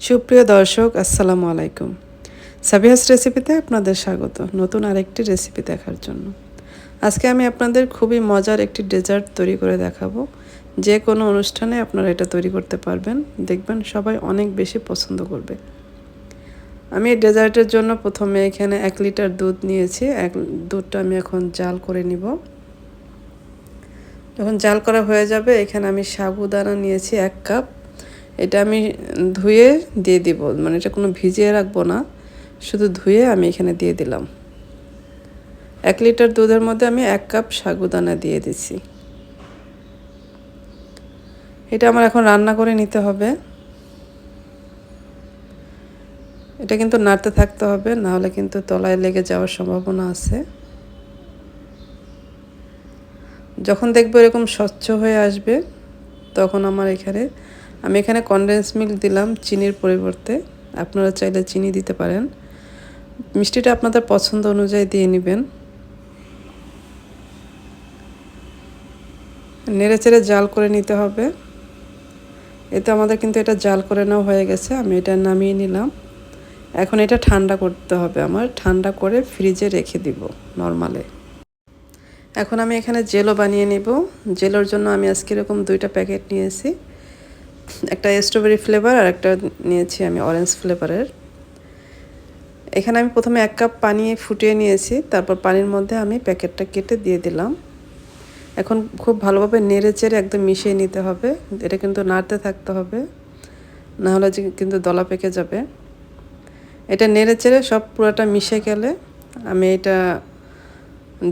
সুপ্রিয় দর্শক, আসসালামু আলাইকুম। সাবিহাস রেসিপিতে আপনাদের স্বাগত নতুন আরেকটি রেসিপি দেখার জন্য। আজকে আমি আপনাদের খুবই মজার একটি ডেজার্ট তৈরি করে দেখাবো। যে কোনো অনুষ্ঠানে আপনারা এটা তৈরি করতে পারবেন, দেখবেন সবাই অনেক বেশি পছন্দ করবে। আমি এই ডেজার্টের জন্য প্রথমে এখানে 1 লিটার দুধ নিয়েছি। দুধটা আমি এখন জাল করে নিব। যখন জাল করা হয়ে যাবে, এখানে আমি সাগুদানা নিয়েছি 1 কাপ। এটা আমি ধুয়ে দিয়ে দিব, মানে এটা কোনো ভিজিয়ে রাখবো না, শুধু ধুয়ে আমি এখানে দিয়ে দিলাম। 1 লিটার দুধের মধ্যে আমি 1 কাপ সাগুদানা দিয়ে দিছি। এটা আমার এখন রান্না করে নিতে হবে। এটা কিন্তু নাড়তে থাকতে হবে, না হলে কিন্তু তলায় লেগে যাওয়ার সম্ভাবনা আছে। যখন দেখবো এরকম স্বচ্ছ হয়ে আসবে, তখন আমি এখানে কনডেন্স মিল্ক দিলাম চিনির পরিবর্তে। আপনারা চাইলে চিনি দিতে পারেন। মিষ্টিটা আপনাদের পছন্দ অনুযায়ী দিয়ে নেবেন। নেড়েচেড়ে জাল করে নিতে হবে। এতে আমাদের কিন্তু এটা জাল করে নেওয়া হয়ে গেছে। আমি এটা নামিয়ে নিলাম। এখন এটা ঠান্ডা করতে হবে আমার। ঠান্ডা করে ফ্রিজে রেখে দিব নরমালে। এখন আমি এখানে জেলো বানিয়ে নেব। জেলোর জন্য আমি আজকে এরকম 2টা প্যাকেট নিয়েছি। একটা স্ট্রবেরি ফ্লেভার আর একটা নিয়েছি আমি অরেঞ্জ ফ্লেভারের। এখানে আমি প্রথমে 1 কাপ পানি ফুটিয়ে নিয়েছি। তারপর পানির মধ্যে আমি প্যাকেটটা কেটে দিয়ে দিলাম। এখন খুব ভালোভাবে নেড়েচেড়ে একদম মিশিয়ে নিতে হবে। এটা কিন্তু নাড়তে থাকতে হবে, না হলে কিন্তু দলা পেকে যাবে। এটা নেড়েচেড়ে সব পুরোটা মিশে গেলে আমি এটা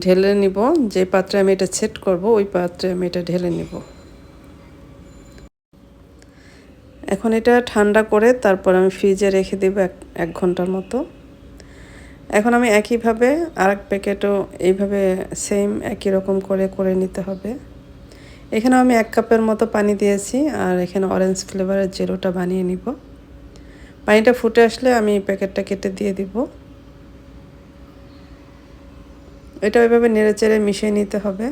ঢেলে নিব। যে পাত্রে আমি এটা সেট করব, ওই পাত্রে আমি এটা ঢেলে নিব। এখন এটা ঠান্ডা করে তারপর আমি ফ্রিজে রেখে দেব 1 ঘন্টার মতো। এখন আমি একইভাবে আরেক প্যাকেটও এইভাবে সেম একই রকম করে নিতে হবে। এখানে আমি 1 কাপের মতো পানি দিয়েছি, আর এখানে অরেঞ্জ ফ্লেভারের জেলোটা বানিয়ে নিব। পানিটা ফুটে আসলে আমি প্যাকেটটা কেটে দিয়ে দিব। এটা ওইভাবে নেড়েচেড়ে মিশিয়ে নিতে হবে।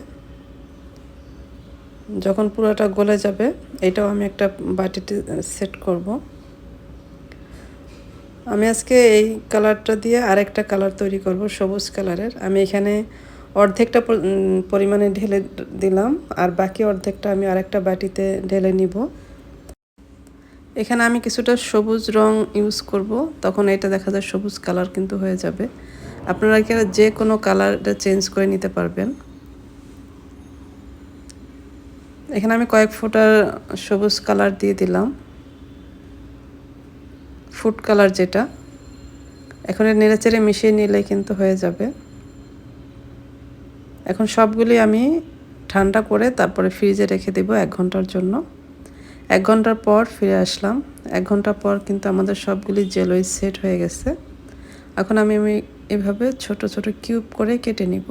যখন পুরোটা গলে যাবে, এটাও আমি একটা বাটিতে সেট করব। আমি আজকে এই কালারটা দিয়ে আরেকটা কালার তৈরি করব, সবুজ কালারের। আমি এখানে অর্ধেকটা পরিমাণে ঢেলে দিলাম, আর বাকি অর্ধেকটা আমি আরেকটা বাটিতে ঢেলে নিব। এখানে আমি কিছুটা সবুজ রং ইউজ করব, তখন এটা দেখা যায় সবুজ কালার কিন্তু হয়ে যাবে। আপনারা যে কোনো কালারটা চেঞ্জ করে নিতে পারবেন। এখানে আমি কয়েক ফোঁটা সবুজ কালার দিয়ে দিলাম, ফুড কালার যেটা। এখন নেড়েচেড়ে মিশিয়ে নিলে কিন্তু হয়ে যাবে। এখন সবগুলি আমি ঠান্ডা করে তারপরে ফ্রিজে রেখে দেব 1 ঘন্টার জন্য। 1 ঘন্টার পর ফিরে আসলাম। 1 ঘন্টা পর কিন্তু আমাদের সবগুলি জেলোই সেট হয়ে গেছে। এখন আমি এভাবে ছোট ছোট কিউব করে কেটে নিব।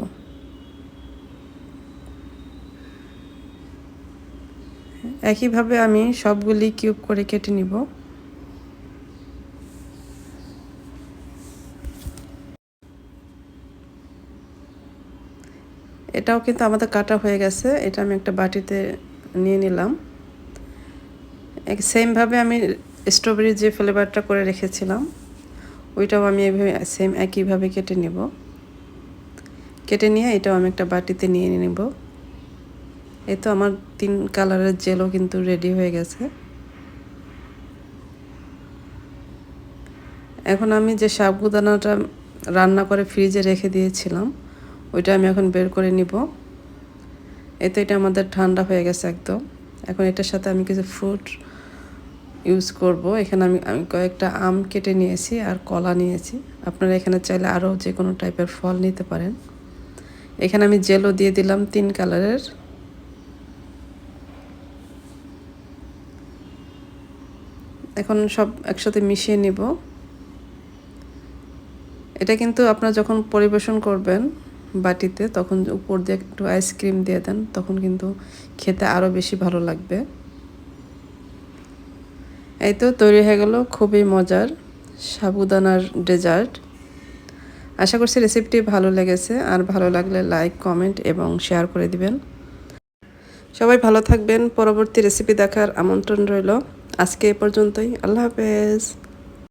একইভাবে আমি সবগুলি কিউব করে কেটে নিব। এটাও কিন্তু আমাদের কাটা হয়ে গেছে। এটা আমি একটা বাটিতে নিয়ে নিলাম। সেমভাবে আমি স্ট্রবেরি যে ফ্লেভারটা করে রেখেছিলাম, ওইটাও আমি এইভাবে সেম একইভাবে কেটে নেব। কেটে নিয়ে এটাও আমি একটা বাটিতে নিয়ে নেব। এই তো আমার 3 কালারের জেলও কিন্তু রেডি হয়ে গেছে। এখন আমি যে সাবুদানাটা রান্না করে ফ্রিজে রেখে দিয়েছিলাম, ওইটা আমি এখন বের করে নিব। এতে এটা আমাদের ঠান্ডা হয়ে গেছে একদম। এখন এটার সাথে আমি কিছু ফ্রুট ইউজ করব। এখানে আমি কয়েকটা আম কেটে নিয়েছি আর কলা নিয়েছি। আপনারা এখানে চাইলে আরও যে কোনো টাইপের ফল নিতে পারেন। এখানে আমি জেলও দিয়ে দিলাম 3 কালারের। এখন সব একসাথে মিশিয়ে নিব। এটা কিন্তু আপনারা যখন পরিবেশন করবেন বাটিতে, তখন উপর দিয়ে একটু আইসক্রিম দিয়ে দেন, তখন কিন্তু খেতে আরও বেশি ভালো লাগবে। এই তো তৈরি হয়ে গেল খুবই মজার সাবুদানার ডেজার্ট। আশা করছি রেসিপিটি ভালো লেগেছে, আর ভালো লাগলে লাইক, কমেন্ট এবং শেয়ার করে দিবেন। সবাই ভালো থাকবেন। পরবর্তী রেসিপি দেখার আমন্ত্রণ রইল। আজকে এ পর্যন্তই। আল্লাহ হাফেজ।